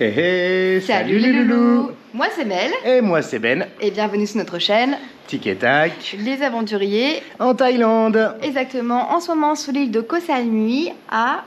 Hé hé, Salut les loulous. Moi c'est Mel. Et moi c'est Ben. Et bienvenue sur notre chaîne Tic et tac. Les Aventuriers. En Thaïlande. Exactement, en ce moment sur l'île de Koh Samui à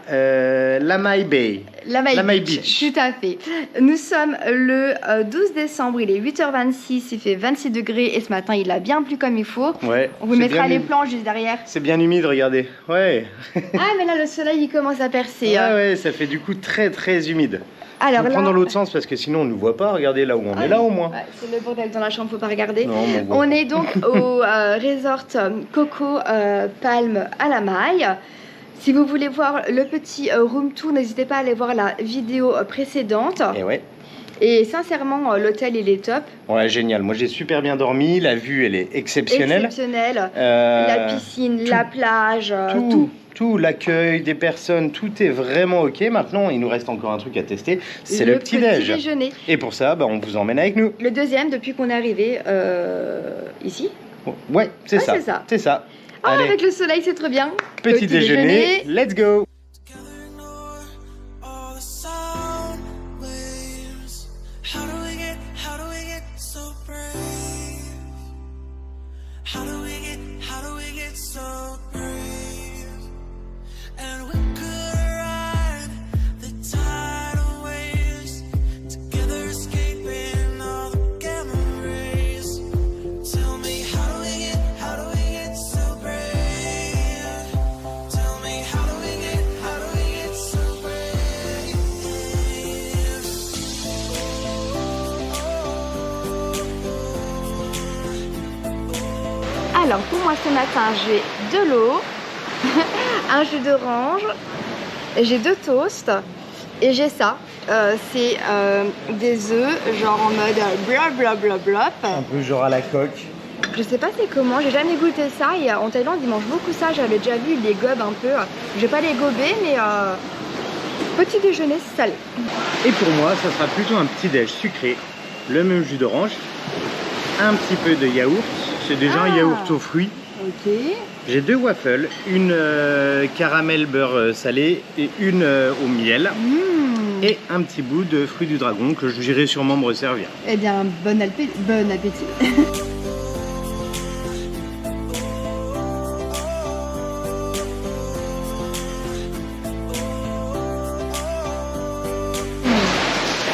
Lamai Bay. Lamai Beach. Tout à fait. Nous sommes le 12 décembre, il est 8h26, il fait 26 degrés et ce matin il a bien plu comme il faut. Ouais. On vous mettra les plans juste derrière. C'est bien humide, regardez. Ouais. Ah mais là le soleil il commence à percer. Ouais, ça fait du coup très humide. Alors, on prend dans l'autre sens parce que sinon on ne nous voit pas. Regardez là où on est là au moins. Ouais, c'est le bordel dans la chambre, faut pas regarder. Non, on est donc au resort Coco Palm à la Maille. Si vous voulez voir le petit room tour, n'hésitez pas à aller voir la vidéo précédente. Et ouais. Et sincèrement, l'hôtel il est top. Ouais, génial. Moi j'ai super bien dormi. La vue elle est exceptionnelle. La piscine, la plage, tout, l'accueil des personnes, tout est vraiment ok. Maintenant, il nous reste encore un truc à tester, c'est le petit déjeuner. Et pour ça, on vous emmène avec nous. Le deuxième depuis qu'on est arrivé ici. Ouais, c'est ça. C'est ça. Ah, avec le soleil, c'est trop bien. Petit déjeuner, let's go. Alors pour moi ce matin j'ai de l'eau, un jus d'orange, j'ai 2 toasts et j'ai ça. C'est des œufs genre en mode blablabla. Un peu genre à la coque. Je sais pas c'est comment, j'ai jamais goûté ça et en Thaïlande ils mangent beaucoup ça, j'avais déjà vu, ils les gobent un peu. Je vais pas les gober mais petit déjeuner salé. Et pour moi ça sera plutôt un petit déj sucré, le même jus d'orange, un petit peu de yaourt. C'est déjà un yaourt aux fruits. Ok. J'ai 2 waffles, une caramel beurre salé et une au miel. Et un petit bout de fruits du dragon que j'irai sûrement me resservir. Eh bien, bon appétit.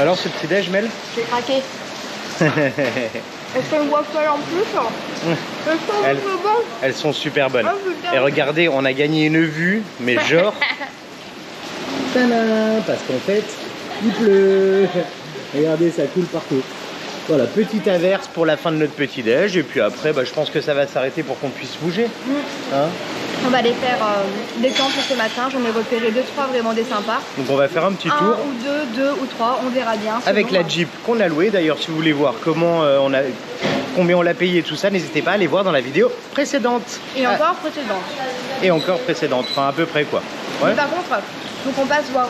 Alors ce petit déj, Mel? J'ai craqué. Elles sont une waffle en plus. Elles sont super bonnes. Et regardez, on a gagné une vue, mais genre... Tadam, parce qu'en fait, il pleut. Regardez, ça coule partout. Voilà, petite averse pour la fin de notre petit déj. Et puis après, je pense que ça va s'arrêter pour qu'on puisse bouger. Hein? On va aller faire des temples ce matin. J'en ai repéré 2-3 vraiment des sympas. Donc on va faire un petit tour. 1 ou 2 ou 3, on verra bien. Avec la Jeep qu'on a louée. D'ailleurs, si vous voulez voir comment combien on l'a payé et tout ça, n'hésitez pas à aller voir dans la vidéo précédente. Et encore précédente. Et encore précédente, enfin à peu près quoi. Ouais. Mais par contre, faut qu'on passe voir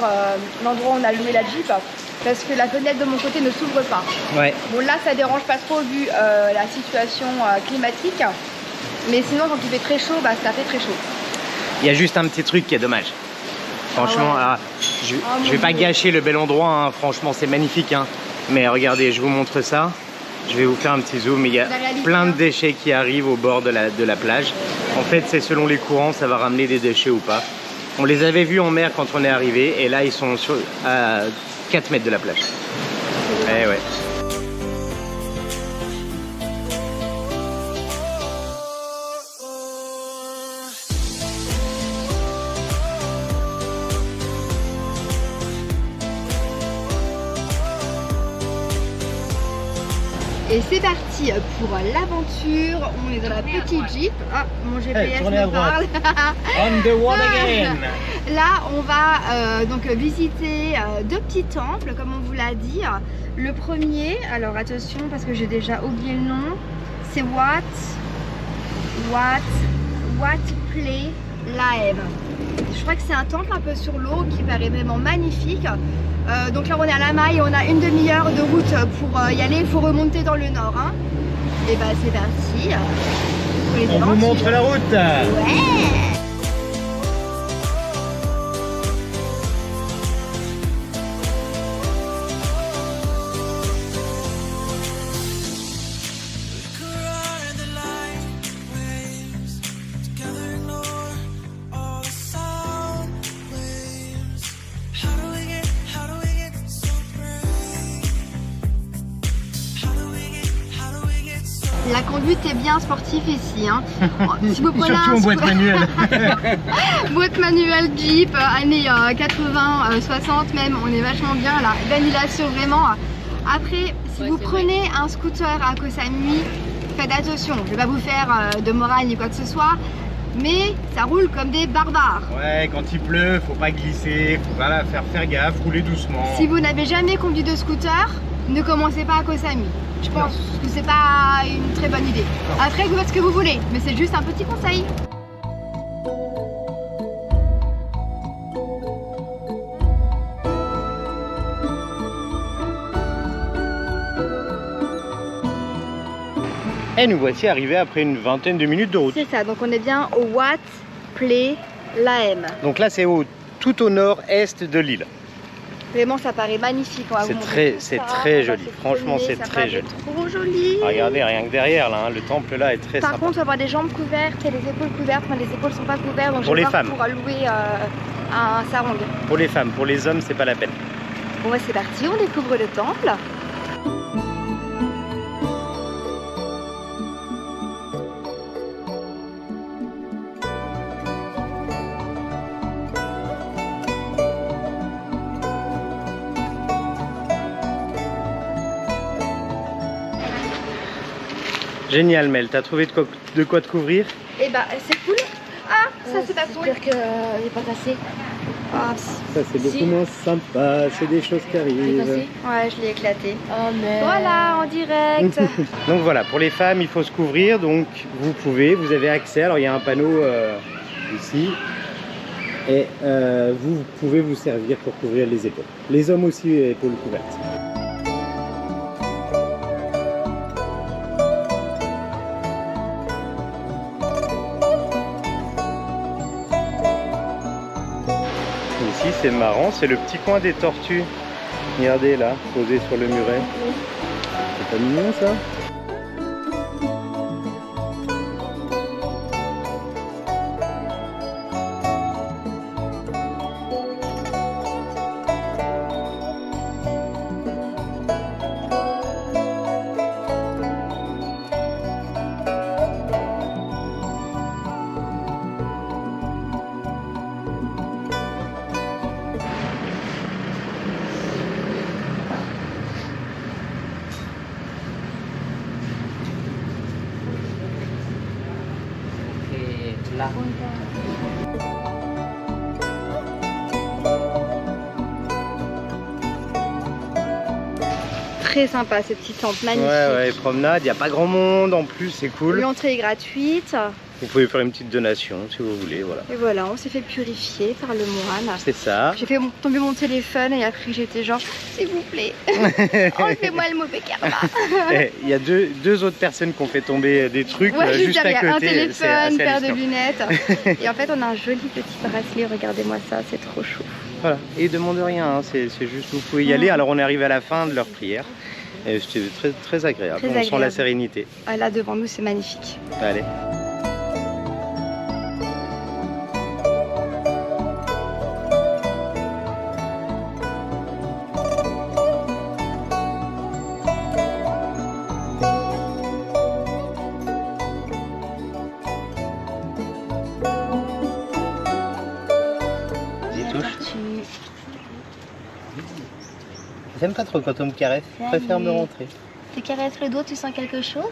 l'endroit où on a loué la Jeep. Parce que la fenêtre de mon côté ne s'ouvre pas. Ouais. Bon là ça dérange pas trop vu la situation climatique. Mais sinon quand il fait très chaud, ça fait très chaud. Il y a juste un petit truc qui est dommage. Franchement, je vais pas gâcher le bel endroit, hein. Franchement c'est magnifique. Hein. Mais regardez, je vous montre ça. Je vais vous faire un petit zoom. Il y a plein de déchets qui arrivent au bord de la plage. En fait c'est selon les courants, ça va ramener des déchets ou pas. On les avait vus en mer quand on est arrivé et là ils sont à 4 mètres de la plage. Eh ouais. Et c'est parti pour l'aventure. On est dans la petite Jeep. Ah, mon GPS me parle. On the road again. Là, on va donc visiter 2 petits temples, comme on vous l'a dit. Le premier, alors attention parce que j'ai déjà oublié le nom, c'est Wat Play Laem. Je crois que c'est un temple un peu sur l'eau qui paraît vraiment magnifique. Donc là on est à la Maille, on a une demi-heure de route pour y aller, il faut remonter dans le nord. Hein. Et bah c'est parti. On vous montre la route. Ouais. La conduite est bien sportive ici. Hein. Si vous prenez surtout en boîte manuelle. boîte manuelle Jeep, années 80, 60 même, on est vachement bien là. Ben il assure vraiment. Après, si vous prenez un scooter à Koh Samui, faites attention. Je ne vais pas vous faire de morale ni quoi que ce soit. Mais ça roule comme des barbares. Ouais, quand il pleut, faut pas glisser, faut pas faire gaffe, rouler doucement. Si vous n'avez jamais conduit de scooter, ne commencez pas à Koh Samui. Je pense que c'est pas une très bonne idée. Après, vous faites ce que vous voulez, mais c'est juste un petit conseil. Et nous voici arrivés après une vingtaine de minutes de route. C'est ça, donc on est bien au Wat Plai Laem. Donc là, c'est tout au nord-est de l'île. Vraiment, ça paraît magnifique. C'est très joli. Franchement, c'est très joli. Trop joli. Regardez, rien que derrière, là, hein, le temple là est très sympa. Par contre, on va avoir des jambes couvertes et les épaules couvertes. Enfin, les épaules sont pas couvertes, donc pour les femmes. Pour louer un sarong. Pour les femmes, pour les hommes, c'est pas la peine. Bon, bah, c'est parti, on découvre le temple. Génial Mel, t'as trouvé de quoi te couvrir? Eh bah c'est cool. Ah, ça c'est pas cool. J'espère qu'il n'est pas cassé. Ah, ça c'est beaucoup moins sympa, c'est des choses qui arrivent. Ouais, je l'ai éclaté. Oh mais... Voilà, en direct. Donc voilà, pour les femmes il faut se couvrir, donc vous avez accès, alors il y a un panneau ici, et vous pouvez vous servir pour couvrir les épaules. Les hommes aussi, épaules couvertes. Ici c'est marrant, c'est le petit coin des tortues. Regardez là, posé sur le muret. C'est pas mignon ça? Là. Très sympa ce petit temple, magnifique. Ouais, promenade, il n'y a pas grand monde en plus, c'est cool. L'entrée est gratuite. Vous pouvez faire une petite donation si vous voulez, voilà. Et voilà, on s'est fait purifier par le moine. C'est ça. J'ai fait tomber mon téléphone et après j'étais genre, s'il vous plaît, enlevez-moi le mauvais karma. Il y a deux autres personnes qui ont fait tomber des trucs juste à côté. Un téléphone, une paire de lunettes. Et en fait on a un joli petit bracelet, regardez-moi ça, c'est trop chou. Voilà, et demande rien, hein. C'est juste vous pouvez y aller. Alors on est arrivé à la fin de leur prière. Et c'était très agréable, on sent la sérénité. Ah, là devant nous c'est magnifique. Allez. J'aime pas trop quand on me caresse, je préfère me rentrer. Tu caresses le dos, tu sens quelque chose?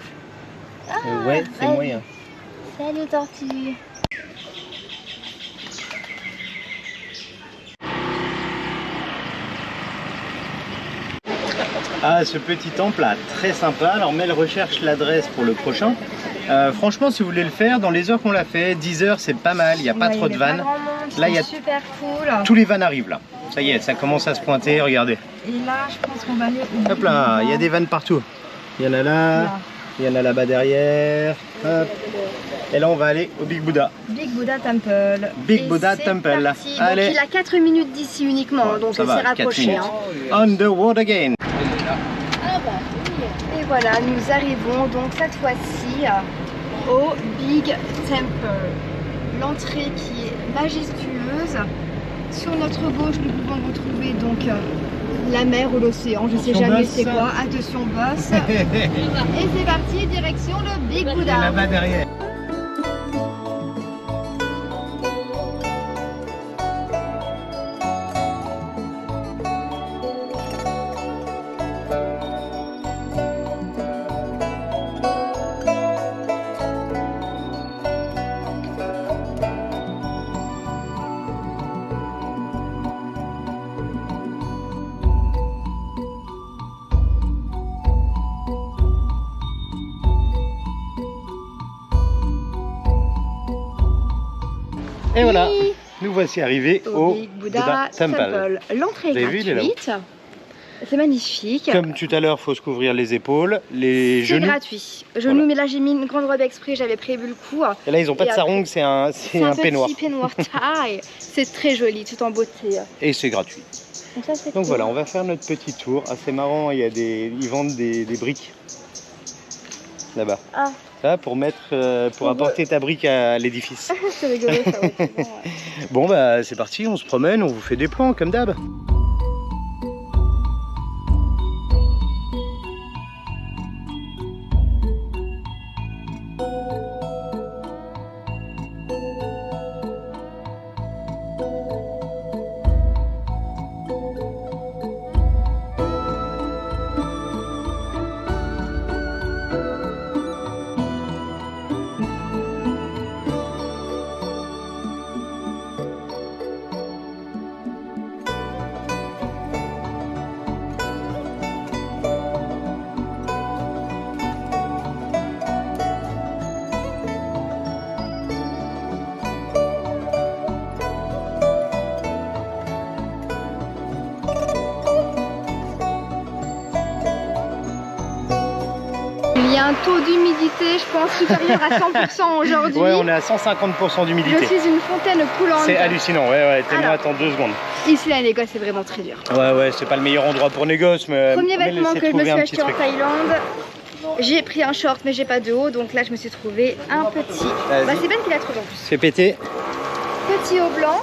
Ouais, c'est moyen. Salut tortue. Ah, ce petit temple là, très sympa. Alors Mel recherche l'adresse pour le prochain. Franchement, si vous voulez le faire, dans les heures qu'on l'a fait, 10 heures c'est pas mal, il n'y a pas trop de vannes. Là, il y a super cool. Tous les vannes arrivent là. Ça y est, ça commence à se pointer, regardez. Et là, je pense qu'on va aller au Hop là, il y a des vannes partout. Il y en a là, il y en a là-bas derrière. Hop. Et là, on va aller au Big Buddha. Big Buddha Temple. Big Buddha Temple. Parti. Allez. Donc, il a 4 minutes d'ici uniquement, Ouais, donc ça c'est va, rapproché. Hein. On the road again. Et voilà, nous arrivons donc cette fois-ci au Big Temple. L'entrée qui est majestueuse. Sur notre gauche, nous pouvons retrouver donc la mer ou l'océan, je sais Attention, jamais boss. c'est quoi. Attention boss. Et c'est parti, direction le Big Buddha. Là-bas derrière. Et voilà, nous voici arrivés au Big Buddha Temple. L'entrée Vous est avez vu, il est là-haut. gratuite. C'est magnifique. Comme tout à l'heure, il faut se couvrir les épaules, les C'est genoux. gratuit. Genoux, mais là j'ai mis une grande robe exprès, j'avais prévu le coup. Et là, ils n'ont pas Et de après, sarong, c'est un peignoir. petit peignoir taille. C'est très joli, tout en beauté. Et c'est gratuit. Donc ça c'est Donc cool. voilà, on va faire notre petit tour. Assez marrant, ils vendent des briques là-bas. Ah, Ça, pour apporter ta brique à l'édifice. c'est rigolo ça. Ouais, c'est bon, ouais. Bon bah c'est parti, on se promène, on vous fait des plans comme d'hab. Il y a un taux d'humidité, je pense, supérieur à 100% aujourd'hui. Ouais, on est à 150% Je d'humidité. suis une fontaine coulante. C'est hallucinant, ouais, témoin, Alors. attends 2 secondes. Ici, la négoce, c'est vraiment très dur. Ouais, c'est pas le meilleur endroit pour négoce, mais Premier mais vêtement laissez que je me trouver suis un petit acheté en truc. Thaïlande. J'ai pris un short, mais j'ai pas de haut, donc là, je me suis trouvé un petit. Vas-y. Bah, c'est Ben qui l'a trouvé en plus. C'est pété. Petit haut blanc.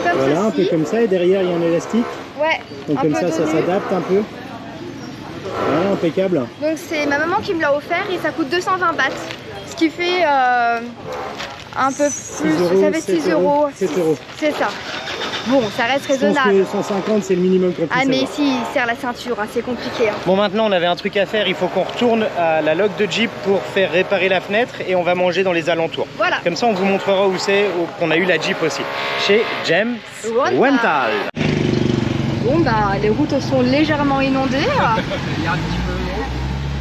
Comme Voilà, un peu ceci. comme ça, et derrière il y a un élastique. Ouais. Donc un comme peu ça, ça tenu. s'adapte un peu. Voilà, impeccable. Donc c'est ma maman qui me l'a offert et ça coûte 220 bahts. Ce qui fait un peu plus. 6 euros, ça fait 6 euros. 7 euros. C'est ça. Bon, ça reste Je pense raisonnable. que 150 c'est le minimum qu'on puisse Ah, mais avoir. ici, il serre la ceinture, hein, c'est compliqué. Hein. Bon, maintenant on avait un truc à faire, il faut qu'on retourne à la loque de Jeep pour faire réparer la fenêtre et on va manger dans les alentours. Voilà. Comme ça on vous montrera où c'est qu'on a eu la Jeep aussi. Chez James Rental. Rental. Bon, bah, les routes sont légèrement inondées.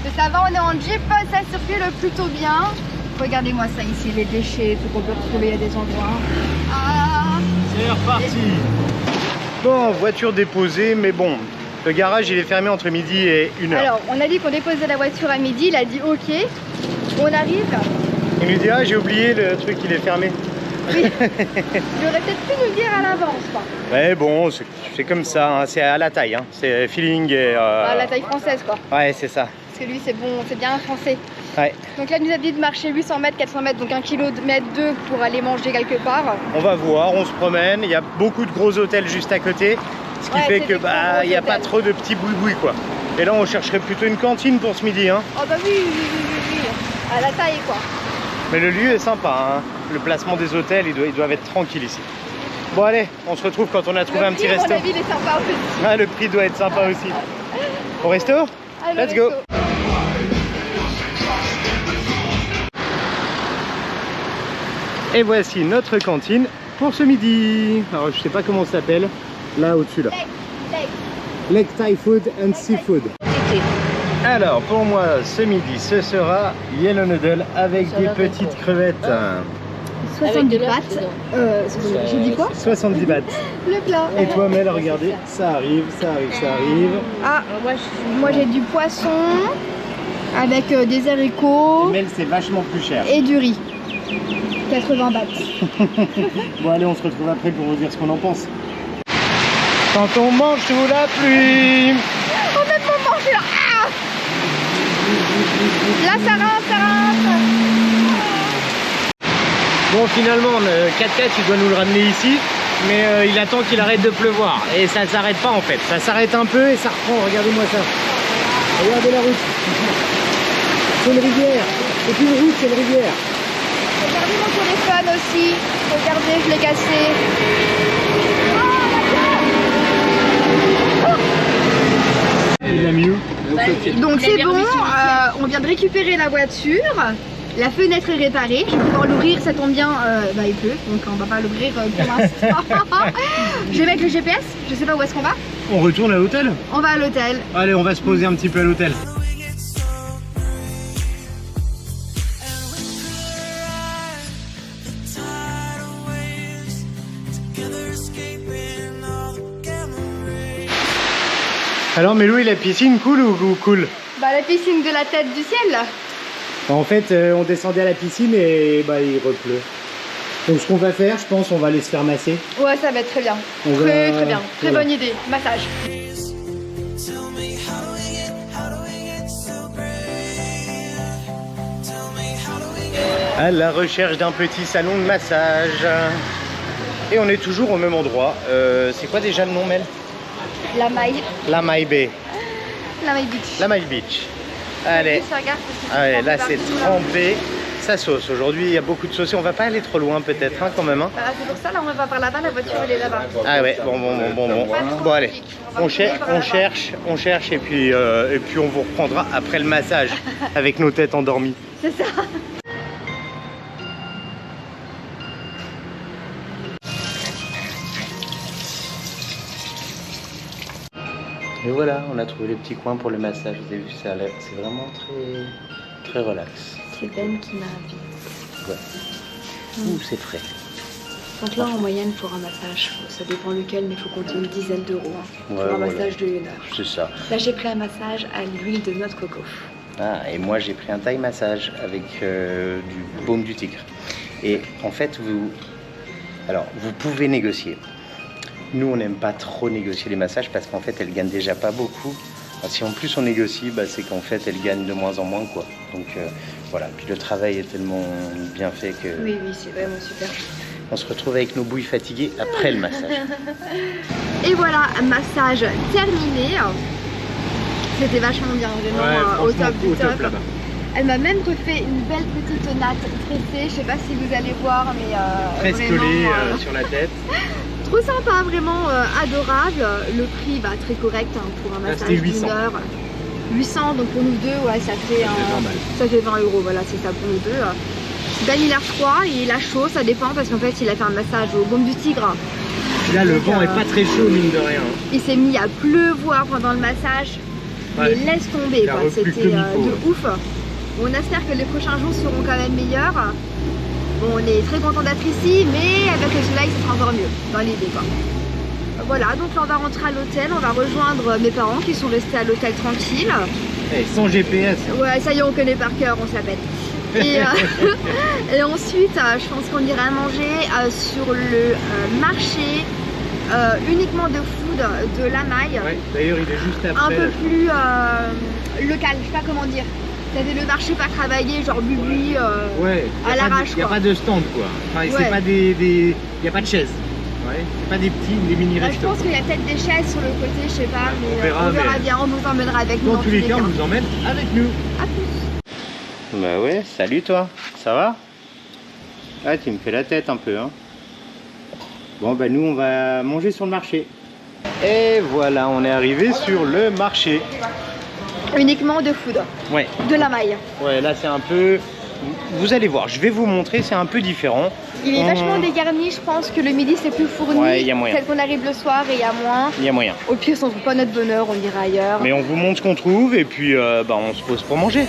Mais ça va, on est en Jeep, ça circule plutôt bien. Regardez-moi ça ici, les déchets, tout qu'on peut retrouver à des endroits. Ah. C'est reparti. Bon, voiture déposée, mais bon, le garage il est fermé entre midi et 1h. Alors, on a dit qu'on déposait la voiture à midi, il a dit ok. On arrive. Il nous dit ah j'ai oublié le truc, il est fermé. Oui. Il aurait peut-être pu nous dire à l'avance, quoi. Ouais bon, c'est comme ça, hein, c'est à la taille, hein, c'est feeling et... La taille française, quoi. Ouais c'est ça. Parce que lui, c'est bon, c'est bien un français. Ouais. Donc là, il nous a dit de marcher 800 mètres, 400 mètres, donc 1 km pour aller manger quelque part. On va voir, on se promène, il y a beaucoup de gros hôtels juste à côté, ce qui Ouais, fait c'est que des gros il n'y a pas hôtels. trop de petits boui-boui quoi. Et là on chercherait plutôt une cantine pour ce midi, hein. Oh bah oui. À la taille, quoi. Mais le lieu est sympa, hein. Le placement des hôtels, ils doivent être tranquilles ici. Bon allez, on se retrouve quand on a trouvé un petit À resto. mon avis, il est sympa aussi. Ah, le prix doit être sympa aussi. Au resto? Allez, Let's go. resto. Et voici notre cantine pour ce midi. Alors je sais pas comment ça s'appelle, là au-dessus là. Lake Thai Food and Seafood. Alors pour moi ce midi ce sera Yellow Noodle avec des petites crevettes. 70 bahts. J'ai dit quoi? 70 bahts. Le plat. Et toi Mel, regardez, ça arrive, ça arrive, ça arrive. Ah, moi j'ai du poisson avec des haricots Mel c'est vachement plus cher. et du riz. 80 bahts. Bon allez, on se retrouve après pour vous dire ce qu'on en pense. Quand on mange sous la pluie. Honnêtement, manger là. Ah, là, ça rentre. Bon finalement le 4x4 il doit nous le ramener ici. mais il attend qu'il arrête de pleuvoir. Et ça s'arrête pas en fait. Ça s'arrête un peu et ça reprend. Regardez-moi ça. Regardez la route. C'est une rivière. C'est plus une route, c'est une rivière. Regardez mon téléphone aussi. Regardez, je l'ai cassé. Il a mis où? Donc c'est bon, on vient de récupérer la voiture. La fenêtre est réparée, je vais pouvoir l'ouvrir, ça tombe bien, il pleut, donc on va pas l'ouvrir pour l'instant. Je vais mettre le GPS, je sais pas où est-ce qu'on va. On retourne à l'hôtel? On va à l'hôtel. Allez, on va se poser un petit peu à l'hôtel. Alors Mélou, la piscine cool ou cool? Bah la piscine de la tête du ciel là. En fait, on descendait à la piscine et bah, il repleut. Donc ce qu'on va faire, je pense, on va aller se faire masser. Ouais, ça va être très bien. Très bien. Très bonne idée. Massage. À la recherche d'un petit salon de massage. Et on est toujours au même endroit. C'est quoi déjà le nom, Mel? La maille. La Maille Bay. La maille beach. La Maille Beach. Allez. Allez, là c'est trempé. Ça sauce. Aujourd'hui il y a beaucoup de sauce. On va pas aller trop loin peut-être hein, quand même. Hein. Voilà, c'est pour ça là on va par là-bas, la voiture elle est là-bas. Ah ouais, bon allez. On cherche et puis on vous reprendra après le massage avec nos têtes endormies. C'est ça. Et voilà, on a trouvé le petit coin pour le massage. Vous avez vu ça, c'est vraiment très relax. C'est Ben qui m'a invité. Ouais. Ouh, c'est frais. Donc là en moyenne pour un massage, ça dépend lequel, mais il faut compter une dizaine d'euros hein, Ouais, pour un massage de 1 heure. C'est ça. Là j'ai pris un massage à l'huile de noix de coco. Ah, et moi j'ai pris un Thai massage avec du baume du tigre. Et en fait, vous pouvez négocier. Nous, on n'aime pas trop négocier les massages parce qu'en fait, elles gagnent déjà pas beaucoup. Alors, si en plus on négocie, bah, c'est qu'en fait, elles gagnent de moins en moins, quoi. Donc voilà. Puis le travail est tellement bien fait que. Oui, c'est vraiment super. On se retrouve avec nos bouilles fatiguées après le massage. Et voilà, massage terminé. C'était vachement bien, vraiment au top du top. Elle m'a même refait une belle petite natte tressée. Je sais pas si vous allez voir, mais très collée sur la tête. Trop sympa, vraiment adorable. Le prix très correct hein, pour un massage d'une heure. 800, donc pour nous deux, ouais, ça fait 20 euros, voilà, c'est ça pour nous deux. Ben il a froid et il a chaud, ça dépend parce qu'en fait il a fait un massage au baume du tigre. Là le vent est pas très chaud mine de rien. Il s'est mis à pleuvoir pendant le massage. Ouais. Mais laisse tomber quoi, c'était de ouf. On espère que les prochains jours seront quand même meilleurs. Bon, on est très content d'être ici, mais avec le soleil, ce sera encore mieux, dans l'idée quoi. Voilà, donc là on va rentrer à l'hôtel, on va rejoindre mes parents qui sont restés à l'hôtel tranquille. Et sans GPS. Ouais, ça y est, on connaît par cœur, on s'appelle. Et, et ensuite, je pense qu'on ira manger sur le marché uniquement de food de La Maille. Ouais, d'ailleurs, il est juste après. Un peu plus local, je sais pas comment dire. Vous avez le marché pas travaillé, genre bubu à l'arrache. Il n'y a pas de stand quoi. Enfin, c'est pas il n'y a pas de chaises. Ouais, c'est pas des mini restos. Je pense qu'il y a peut-être des chaises sur le côté, je sais pas, mais on verra bien, on vous emmènera avec nous. Dans tous les cas, on vous emmène avec nous. A plus. Bah ouais, salut toi, ça va? Ah, tu me fais la tête un peu hein. Bon bah nous on va manger sur le marché. Et voilà, on est arrivé sur le marché. Uniquement de food. Ouais. De La Maille. Ouais, là c'est un peu... Vous allez voir, je vais vous montrer, c'est un peu différent. Il est vachement dégarni, je pense que le midi c'est plus fourni. Ouais, il y a moyen. Peut-être qu'on arrive le soir et il y a moins. Il y a moyen. Au pire, si on trouve pas notre bonheur, on ira ailleurs. Mais on vous montre ce qu'on trouve et puis on se pose pour manger.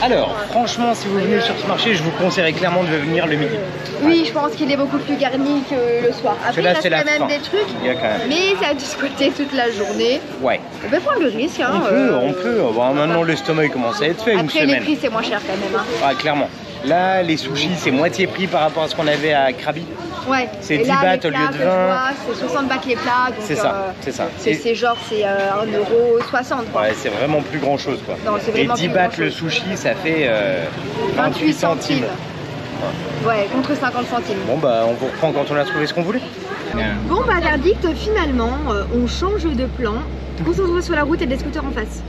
Alors, franchement, si vous venez sur ce marché, je vous conseillerais clairement de venir le midi. Oui, je pense qu'il est beaucoup plus garni que le soir. Après, Là, il reste c'est la quand même fin. des trucs, Il y a quand même. mais ça a dû se côté toute la journée. Ouais. On peut prendre le risque. Hein, On peut. Bon, maintenant, l'estomac il commence à être fait une Après, semaine. les prix, c'est moins cher quand même. Hein. Ah, clairement. Là, les sushis, c'est moitié prix par rapport à ce qu'on avait à Krabi. Ouais. C'est Et 10 là, bahts les au lieu plats de que je 20. vois, c'est 60 bahts les plats. C'est ça, c'est ça. C'est genre, c'est 1,60 €. Quoi. Ouais, c'est vraiment plus grand chose quoi. Non, c'est Et vraiment 10 plus bahts grand-chose. le sushi, ça fait 28 centimes. Ouais, contre 50 centimes. Bon bah on vous reprend quand on a trouvé ce qu'on voulait. Bon bah verdict, finalement, on change de plan. Concentre-toi sur la route et des scooters en face.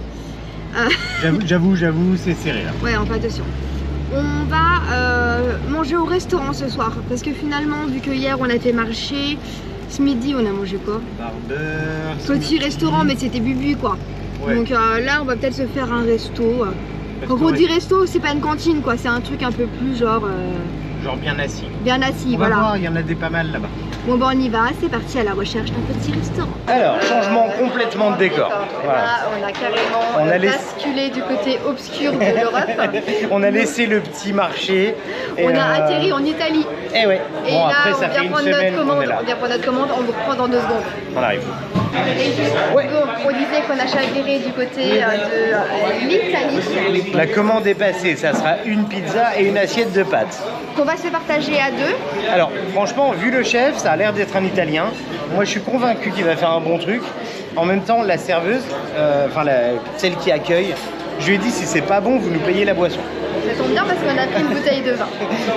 J'avoue, c'est serré là. Ouais, on fait attention. On va manger au restaurant ce soir. Parce que finalement, vu que hier on a fait marché, ce midi on a mangé quoi? Barber. Petit restaurant, mais c'était bubu quoi. Ouais. Donc là, on va peut-être se faire un resto. Quand on dit resto, c'est pas une cantine quoi, c'est un truc un peu plus genre Bien assis. bien assis, On va voilà. voir, il y en a des pas mal là-bas. Bon bah on y va, c'est parti à la recherche d'un petit restaurant. Alors, changement complètement de décor. Voilà. Là, on a carrément On a basculé du côté obscur de l'Europe. On a laissé le petit marché. Et On a atterri en Italie. Eh ouais. Et Bon, là, après on ça vient fait une prendre semaine notre qu'on commande. est là. On vient prendre notre commande, on vous reprend dans 2 secondes. On arrive. Ouais. Donc, on disait qu'on a chaviré du côté de l'Italie. La commande est passée, ça sera une pizza et une assiette de pâtes. Qu'on va se partager à 2. Alors, franchement, vu le chef, ça a l'air d'être un Italien. Moi, je suis convaincu qu'il va faire un bon truc. En même temps, la serveuse, celle qui accueille, je lui ai dit si c'est pas bon, vous nous payez la boisson. Ça tombe bien parce qu'on a pris une bouteille de vin.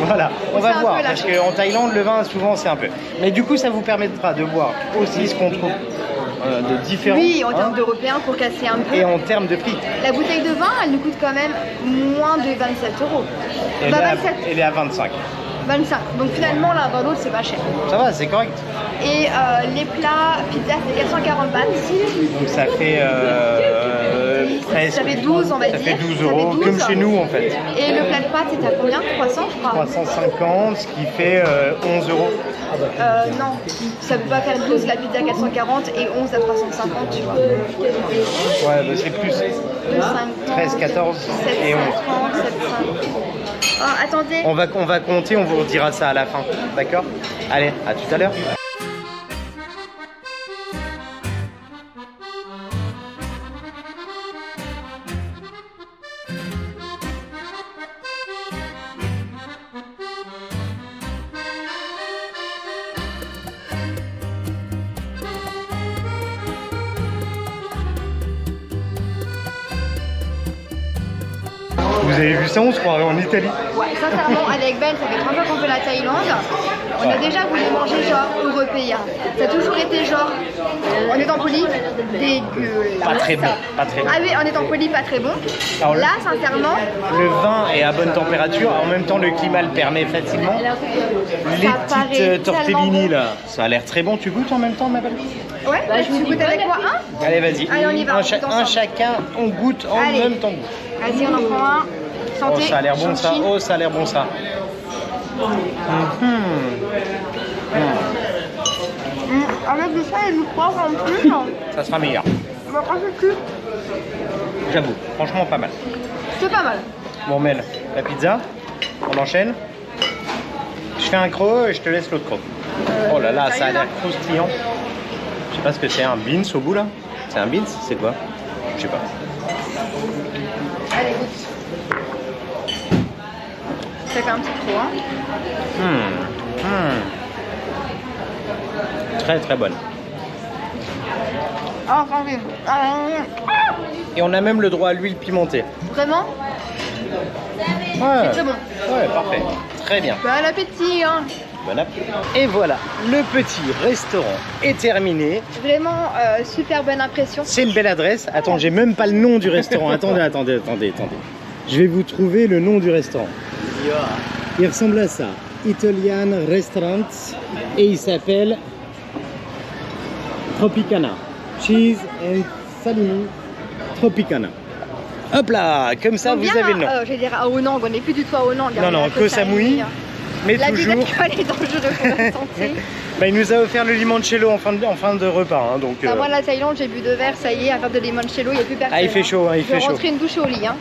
Voilà, on va C'est un voir, peu parce lâché. qu'en Thaïlande, le vin, souvent, c'est un peu. Mais du coup, ça vous permettra de boire aussi ce qu'on trouve de différent. Oui, en termes hein, d'européens pour casser un peu. et en termes de prix. La bouteille de vin, elle nous coûte quand même moins de 27 €. Elle, Bah, est à, 27, elle est à 25. 25. Donc finalement, l'un dans l'autre, c'est pas cher. Ça va, c'est correct. Et les plats pizza, c'est 440 bahts. Donc ça fait presque. Ça fait 12, on va Ça dire. fait 12 Ça fait euros, 12. comme chez nous en fait. Et le plat de pâtes, c'est à combien? 300, je crois. 350, ce qui fait 11 euros. Non, ça peut pas faire 12 la pizza 440 et 11 à 350, tu vois. Ouais, bah c'est plus. 13, 14 et 11. 750, 750. Oh, attendez. On va compter, on vous redira ça à la fin. D'accord? Allez, à tout à l'heure. Vous avez vu ça, on se croirait en Italie. Ouais, sincèrement, avec Ben, ça fait 3 fois qu'on fait la Thaïlande. On a déjà voulu manger genre européen. Ça a toujours été genre, en étant poli, dégueulasse. Pas très bon, pas très bon. Ah oui, en étant poli, pas très bon. Alors, Là, sincèrement, Le vin est à bonne température, en même temps le climat le permet facilement. Les Ça paraît petites tortellini tellement là, ça a l'air très bon. Tu goûtes en même temps, ma belle? ouais, tu goûtes avec quoi? Un? Allez, vas-y. Allez, on y va, Un, on goûte ensemble. chacun, on goûte en Allez. même temps. Vas-y, on en prend un. Oh, Santé. ça a l'air bon ça. Chine. Oh, ça a l'air bon ça. Avec du sel et du poivre en plus. Ça sera meilleur. On va prendre le cul. J'avoue, franchement pas mal. C'est pas mal. Bon, Mel, la pizza, on enchaîne. Je fais un croc et je te laisse l'autre croc. Oh là là, ça a Sérieux, l'air là croustillant. Je sais pas ce que c'est, un beans au bout là? C'est un beans? C'est quoi? Je sais pas. Allez, goûte. Ça fait un petit trou, hein. Très très bonne. Ah, tranquille. Et on a même le droit à l'huile pimentée. Vraiment? Ouais. C'est bon. Ouais, parfait. Très bien. Bon appétit, hein. Bon appétit. Et voilà, le petit restaurant est terminé. Vraiment super bonne impression. C'est une belle adresse. Attends, j'ai même pas le nom du restaurant. Attendez. Je vais vous trouver le nom du restaurant. Il ressemble à ça. Italian Restaurant. Et il s'appelle Tropicana. Cheese and salami Tropicana. Hop là, comme ça vous avez le nom. Je vais dire à Onang, on n'est plus du tout à Onang. Non, Koh Samui. Mais La toujours. l'alcool est dangereux pour la santé. Bah, il nous a offert le limoncello en fin de repas. Hein, donc, Moi, la Thaïlande, j'ai bu 2 verres, ça y est, à faire de limoncello, il n'y a plus personne. Ah, il fait chaud, hein, il Je vais fait chaud. rentrer une douche au lit. Hein.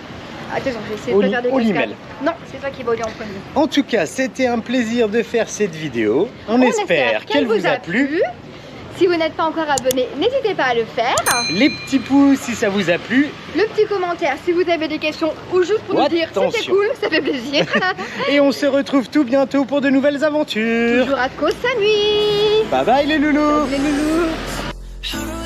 Attention, je vais essayer de pas faire des Au limel. cascades. Non, c'est toi qui vas au lit en premier. En tout cas, c'était un plaisir de faire cette vidéo. On espère qu'elle vous a plu. Si vous n'êtes pas encore abonné, n'hésitez pas à le faire. Les petits pouces si ça vous a plu. Le petit commentaire si vous avez des questions ou juste pour nous dire c'était cool, ça fait plaisir. Et on se retrouve tout bientôt pour de nouvelles aventures. Toujours à Koh Samui. Bye bye les loulous. Les loulous.